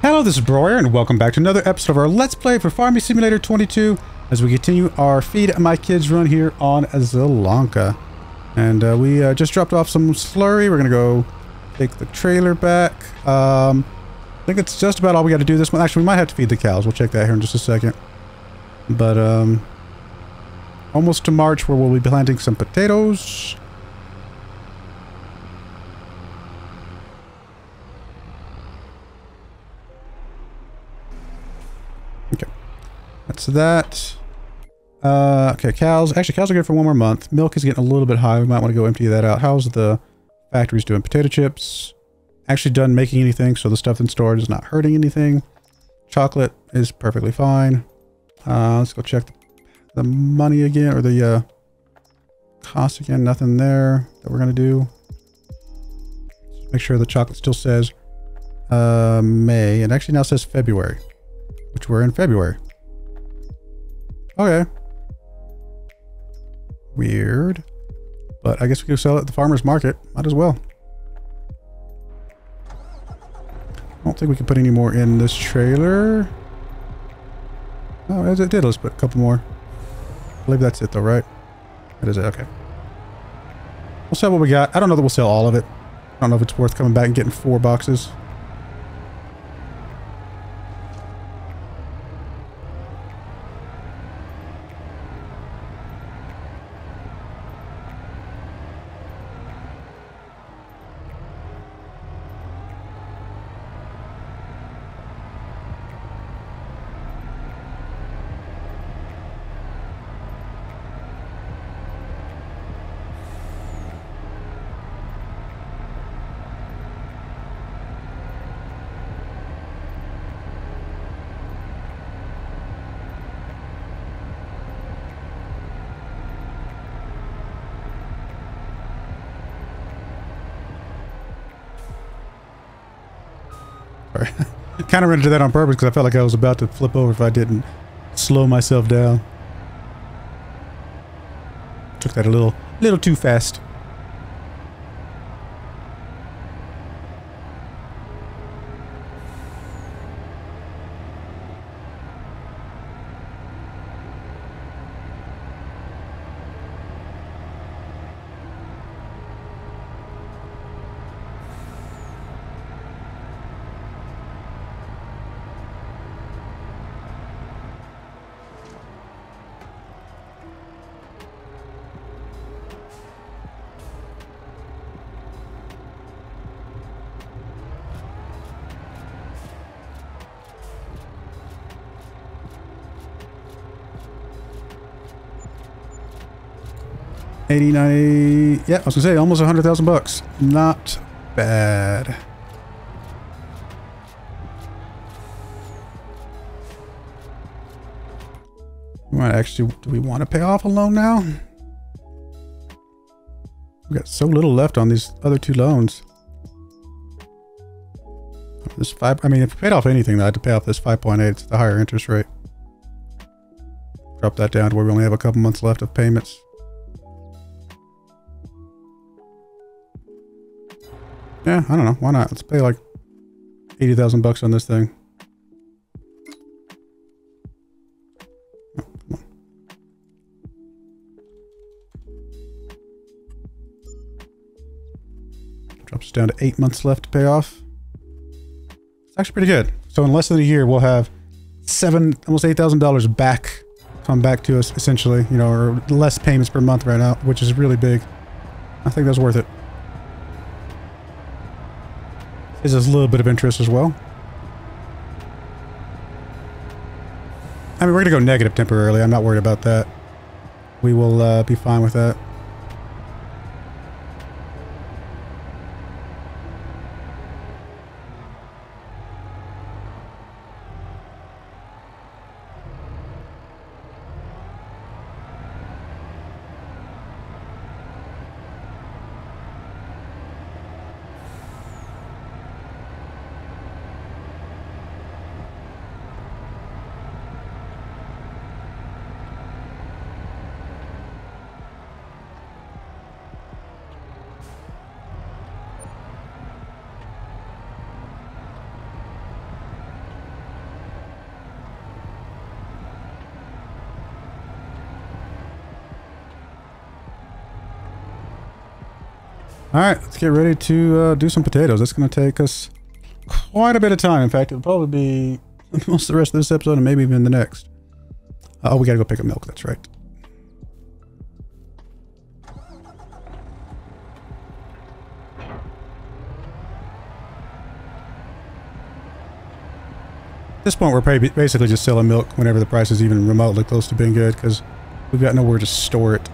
Hello, this is Broyar, and welcome back to another episode of our Let's Play for Farming Simulator 22 as we continue our Feed My Kids run here on Zielonka. And we just dropped off some slurry. We're going to go take the trailer back. I think it's just about all we got to do this one. Actually, we might have to feed the cows. We'll check that here in just a second. But almost to March, where we'll be planting some potatoes. That's that. Okay, cows. Actually, cows are good for one more month. Milk is getting a little bit high. We might want to go empty that out. How's the factories doing? Potato chips. Actually done making anything, so the stuff in storage is not hurting anything. Chocolate is perfectly fine. Let's go check the money again, or the cost again. Nothing there that we're going to do. Just make sure the chocolate still says May. It actually now says February, which we're in February. Okay. Weird. But I guess we can sell it at the farmer's market. Might as well. I don't think we can put any more in this trailer. Oh, as it did. Let's put a couple more. I believe that's it though, right? That is it. Okay. We'll sell what we got. I don't know that we'll sell all of it. I don't know if it's worth coming back and getting 4 boxes. Kind of ran into that on purpose because I felt like I was about to flip over if I didn't slow myself down. Took that a little too fast. $89. Yeah, I was gonna say almost 100,000 bucks. Not bad. We might actually, do we want to pay off a loan now? We got so little left on these other 2 loans. This 5. I mean, if we paid off anything, I had to pay off this 5.8. It's the higher interest rate. Drop that down to where we only have a couple months left of payments. Yeah, I don't know. Why not? Let's pay like 80,000 bucks on this thing. Oh, come on. Drops us down to 8 months left to pay off. It's actually pretty good. So in less than a year, we'll have almost $8,000 back, come back to us essentially, you know, or less payments per month right now, which is really big. I think that's worth it. Is a little bit of interest as well. I mean, we're gonna go negative temporarily. I'm not worried about that. We will be fine with that. All right, let's get ready to do some potatoes. That's going to take us quite a bit of time. In fact, it'll probably be most of the rest of this episode and maybe even the next. Oh, we got to go pick up milk. That's right. At this point, we're basically just selling milk whenever the price is even remotely close to being good because we've got nowhere to store it.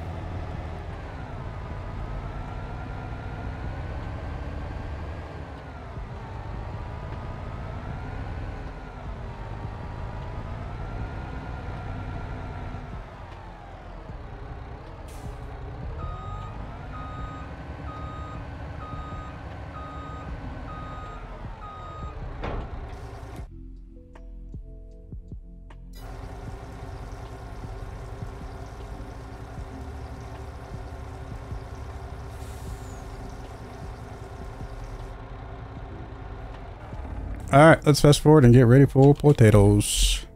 Alright, let's fast forward and get ready for potatoes.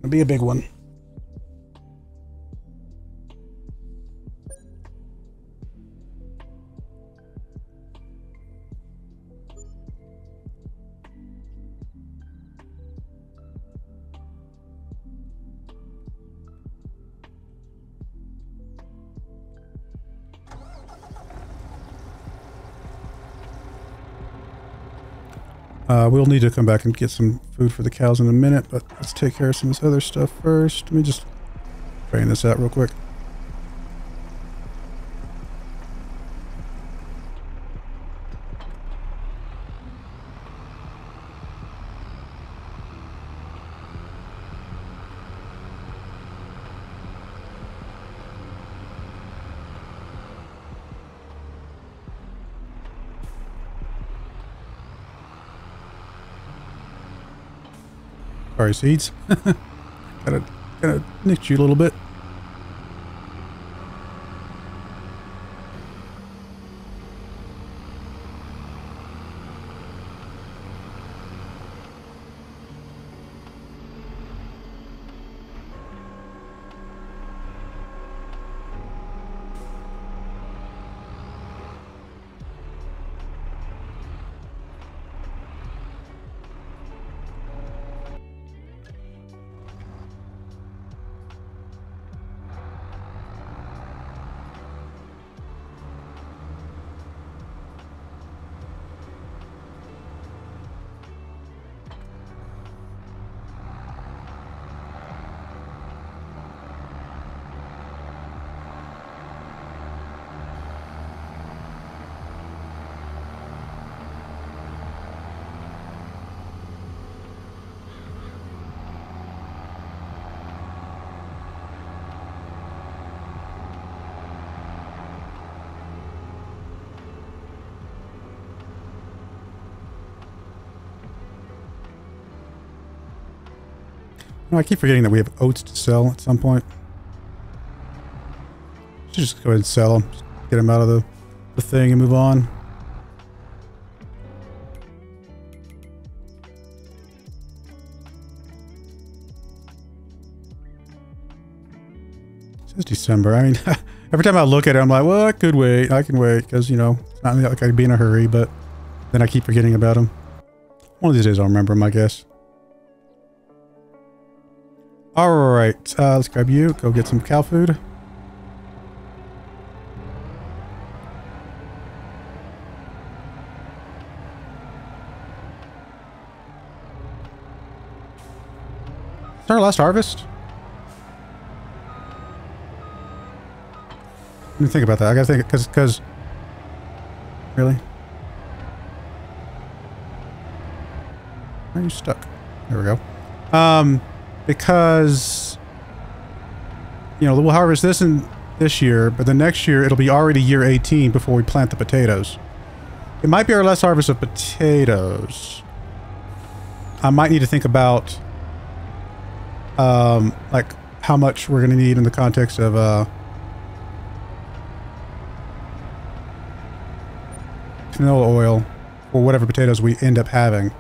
Gonna be a big one. We'll need to come back and get some food for the cows in a minute, but let's take care of some of this other stuff first. Let me just drain this out real quick. Sorry, seeds. Gotta nick you a little bit. No, I keep forgetting that we have oats to sell at some point. Should just go ahead and sell them. Just get them out of the thing and move on. It says December. I mean, every time I look at it, I'm like, well, I could wait. I can wait because, you know, it's not like I'd be in a hurry, but then I keep forgetting about them. One of these days I'll remember them, I guess. Alright, let's grab you. Go get some cow food. Is our last harvest? Let me think about that. I gotta think, because... Really? Why are you stuck? There we go. Because, you know, we'll harvest this in this year, but the next year it'll be already year 18 before we plant the potatoes. It might be our last harvest of potatoes. I might need to think about, like, how much we're going to need in the context of, canola oil or whatever potatoes we end up having.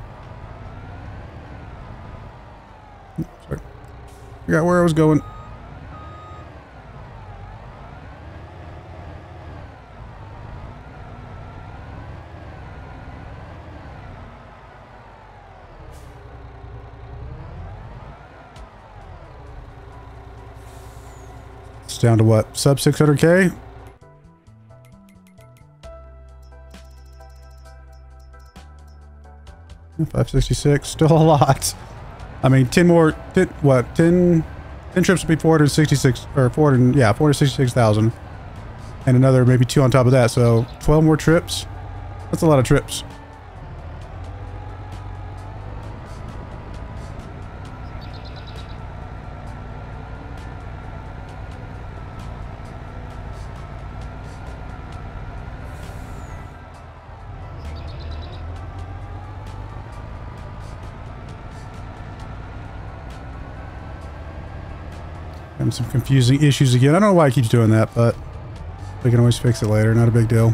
Forgot where I was going. down to what? Sub 600K? $566, still a lot. I mean, 10 more, 10 trips would be 466, or 400, yeah, 466,000. And another maybe 2 on top of that, so 12 more trips. That's a lot of trips. Having some confusing issues again. I don't know why it keeps doing that, but we can always fix it later. Not a big deal.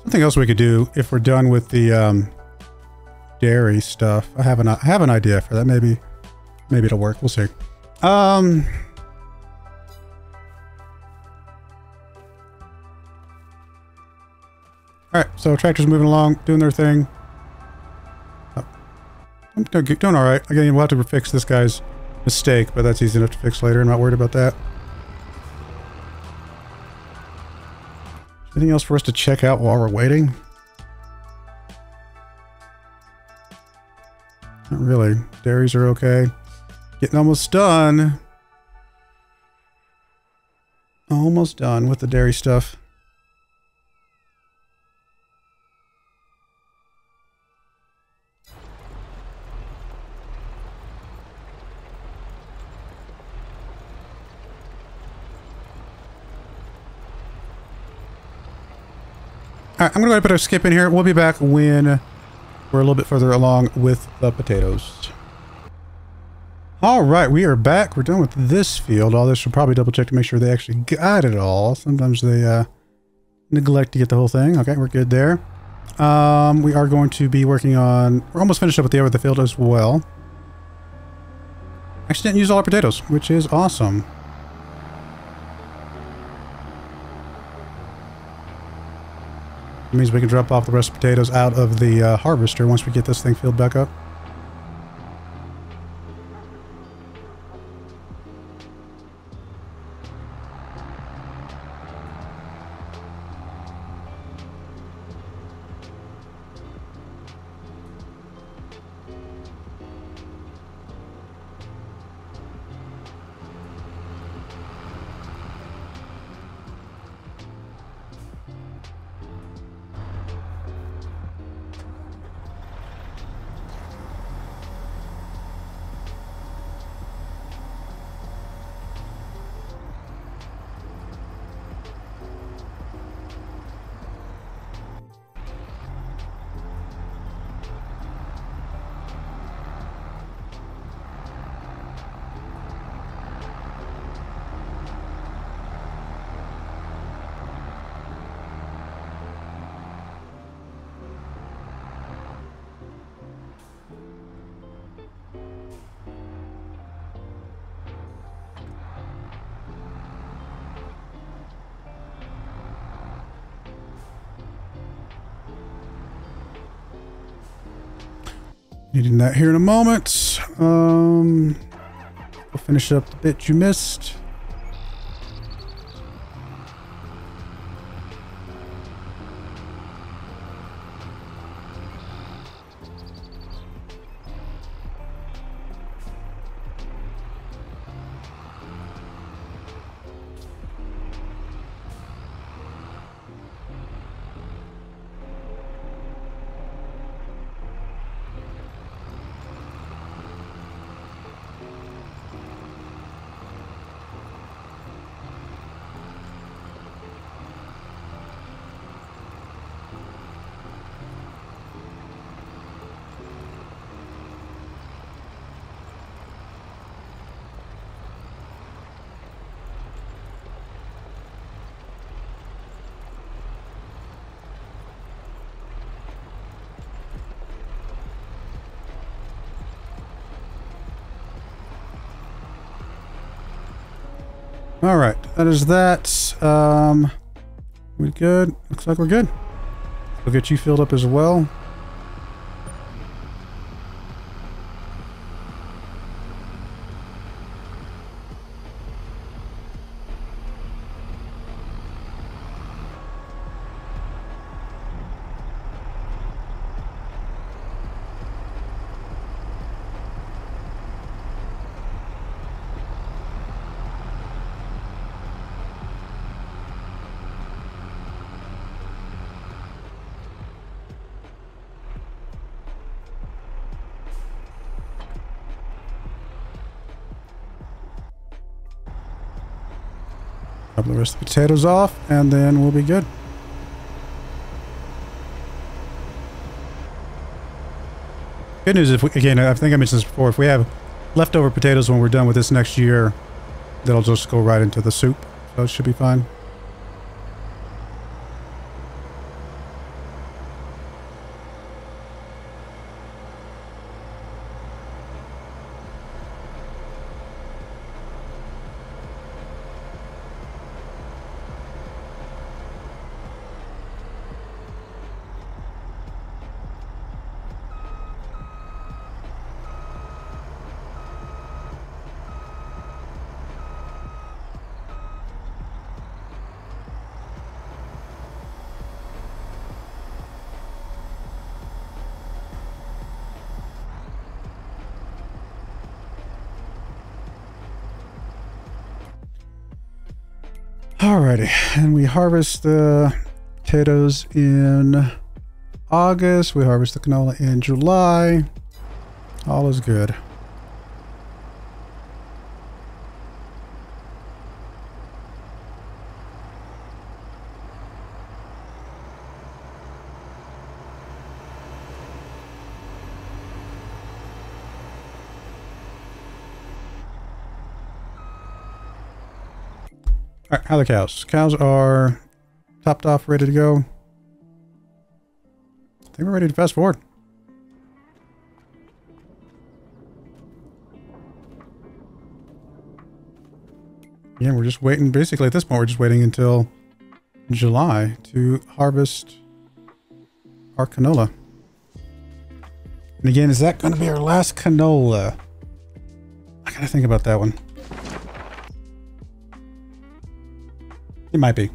Something else we could do if we're done with the dairy stuff. I have an idea for that. Maybe it'll work. We'll see. All right, so tractors moving along, doing their thing. Oh, I'm doing all right. Again, we'll have to fix this guy's mistake, but that's easy enough to fix later. I'm not worried about that. Anything else for us to check out while we're waiting? Not really. Dairies are okay. Getting almost done. Almost done with the dairy stuff. All right, I'm going to go ahead and put a skip in here. We'll be back when we're a little bit further along with the potatoes. All right, we are back. We're done with this field. All this should probably double check to make sure they actually got it all. Sometimes they neglect to get the whole thing. Okay, we're good there. We are going to be working on... We're almost finished up with the other field as well. Actually didn't use all our potatoes, which is awesome. It means we can drop off the rest of the potatoes out of the harvester once we get this thing filled back up. Needing that here in a moment. We'll finish up the bit you missed. All right, that is that. We good? Looks like we're good. We'll get you filled up as well. Drop the rest of the potatoes off, and then we'll be good. Good news, if we, again, I think I mentioned this before, if we have leftover potatoes when we're done with this next year, that'll just go right into the soup, so it should be fine. Alrighty, and we harvest the potatoes in August. We harvest the canola in July. All is good. All right, how are the cows? Cows are topped off, ready to go. I think we're ready to fast forward. Yeah, we're just waiting. Basically, at this point, we're just waiting until July to harvest our canola. And again, is that going to be our last canola? I gotta think about that one. It might be.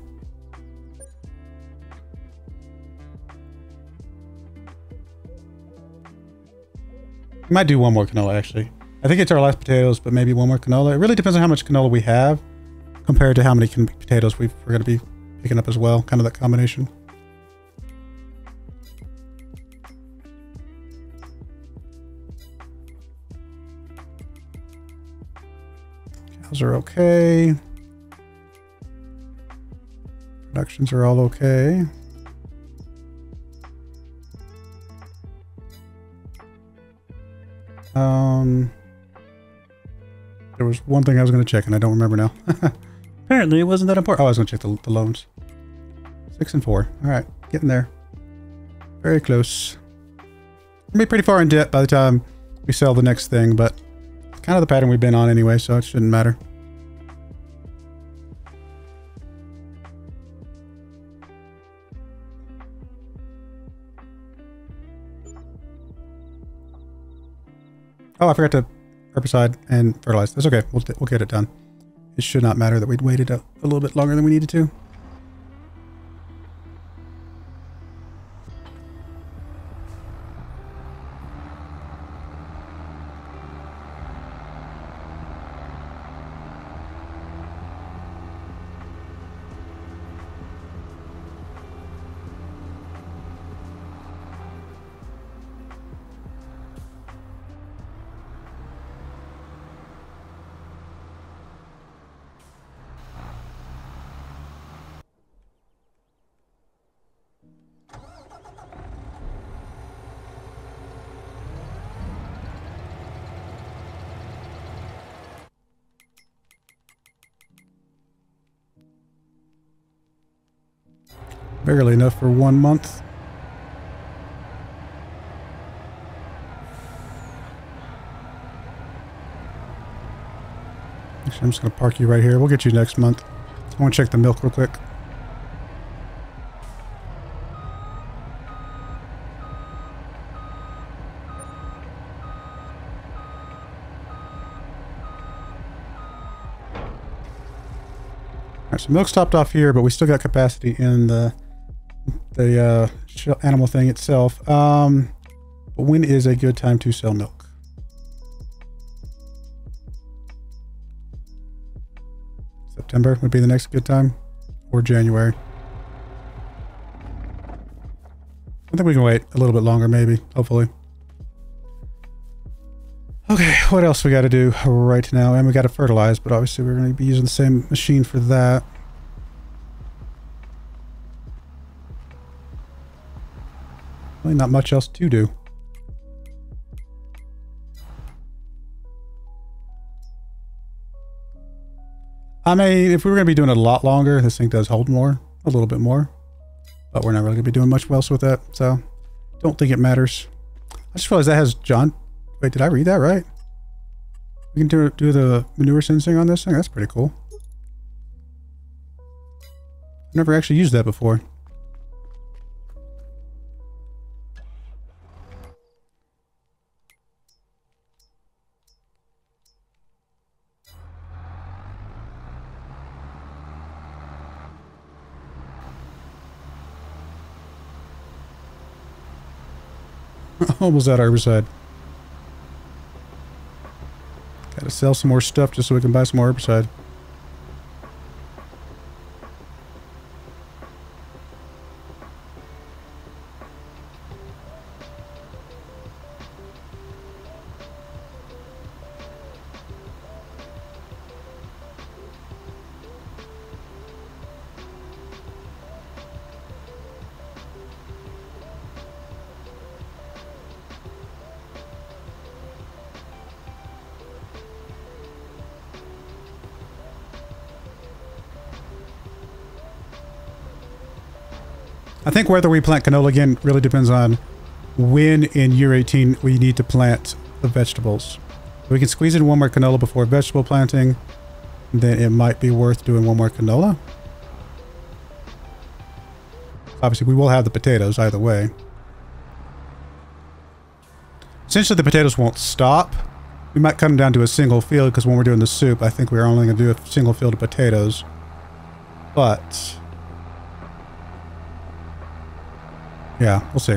We might do one more canola, actually. I think it's our last potatoes, but maybe one more canola. It really depends on how much canola we have compared to how many potatoes we're going to be picking up as well. Kind of that combination. Cows are okay. Productions are all okay. There was one thing I was going to check and I don't remember now. Apparently it wasn't that important. Oh, I was going to check the loans. 6 and 4. All right, getting there. Very close. We'll be pretty far in debt by the time we sell the next thing, but it's kind of the pattern we've been on anyway, so it shouldn't matter. Oh, I forgot to herbicide and fertilize. That's okay. We'll get it done. It should not matter that we'd waited a little bit longer than we needed to. Barely enough for 1 month. Actually, I'm just going to park you right here. We'll get you next month. I want to check the milk real quick. Alright, so milk's topped off here, but we still got capacity in the animal thing itself. But when is a good time to sell milk? September would be the next good time, or January. I think we can wait a little bit longer, maybe, hopefully. Okay, what else we got to do right now? And we got to fertilize, but obviously we're going to be using the same machine for that. Really not much else to do. I mean, if we were going to be doing it a lot longer, this thing does hold more, a little bit more. But we're not really going to be doing much else with that, so don't think it matters. I just realized that has John... Wait, did I read that right? We can do the manure sensing on this thing? That's pretty cool. I've never actually used that before. Almost out of herbicide. Gotta sell some more stuff just so we can buy some more herbicide. I think whether we plant canola again really depends on when in year 18 we need to plant the vegetables. If we can squeeze in one more canola before vegetable planting, then it might be worth doing one more canola. Obviously, we will have the potatoes either way. Essentially, the potatoes won't stop. We might cut them down to a single field because when we're doing the soup, I think we're only going to do a single field of potatoes. But... yeah, we'll see.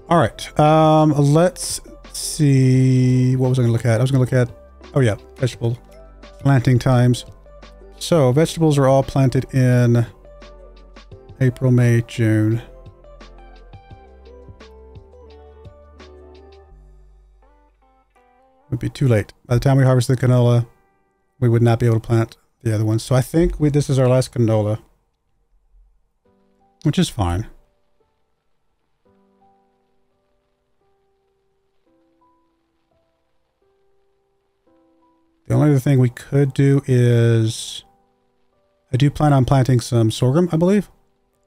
All right, let's see. What was I going to look at? I was going to look at, oh yeah, vegetable planting times. So vegetables are all planted in April, May, June. Would be too late. By the time we harvest the canola, we would not be able to plant the other ones. So I think this is our last canola, which is fine. The only other thing we could do is... I do plan on planting some sorghum, I believe,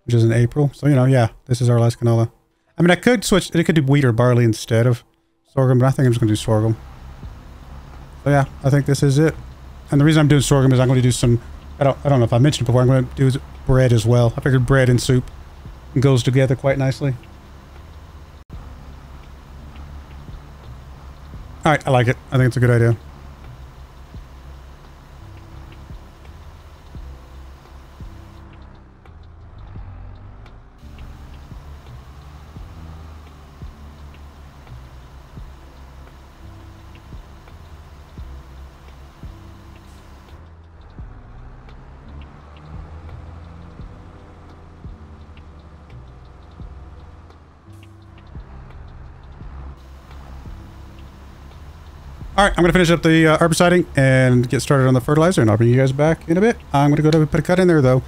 which is in April. So, you know, yeah, this is our last canola. I mean, I could switch... I could do wheat or barley instead of sorghum, but I think I'm just going to do sorghum. So, yeah, I think this is it. And the reason I'm doing sorghum is I'm going to do some... I don't know if I mentioned it before. I'm going to do bread as well. I figured bread and soup goes together quite nicely. All right, I like it. I think it's a good idea. All right, I'm going to finish up the herbiciding and get started on the fertilizer, and I'll bring you guys back in a bit. I'm going to go to put a cut in there, though.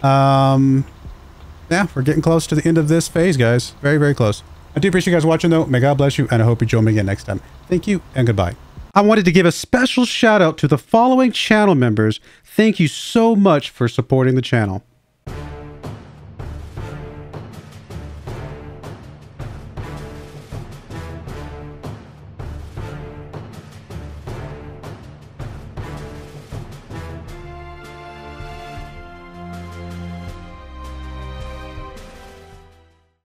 Yeah, we're getting close to the end of this phase, guys. Very, very close. I do appreciate you guys watching, though. May God bless you, and I hope you join me again next time. Thank you, and goodbye. I wanted to give a special shout out to the following channel members. Thank you so much for supporting the channel.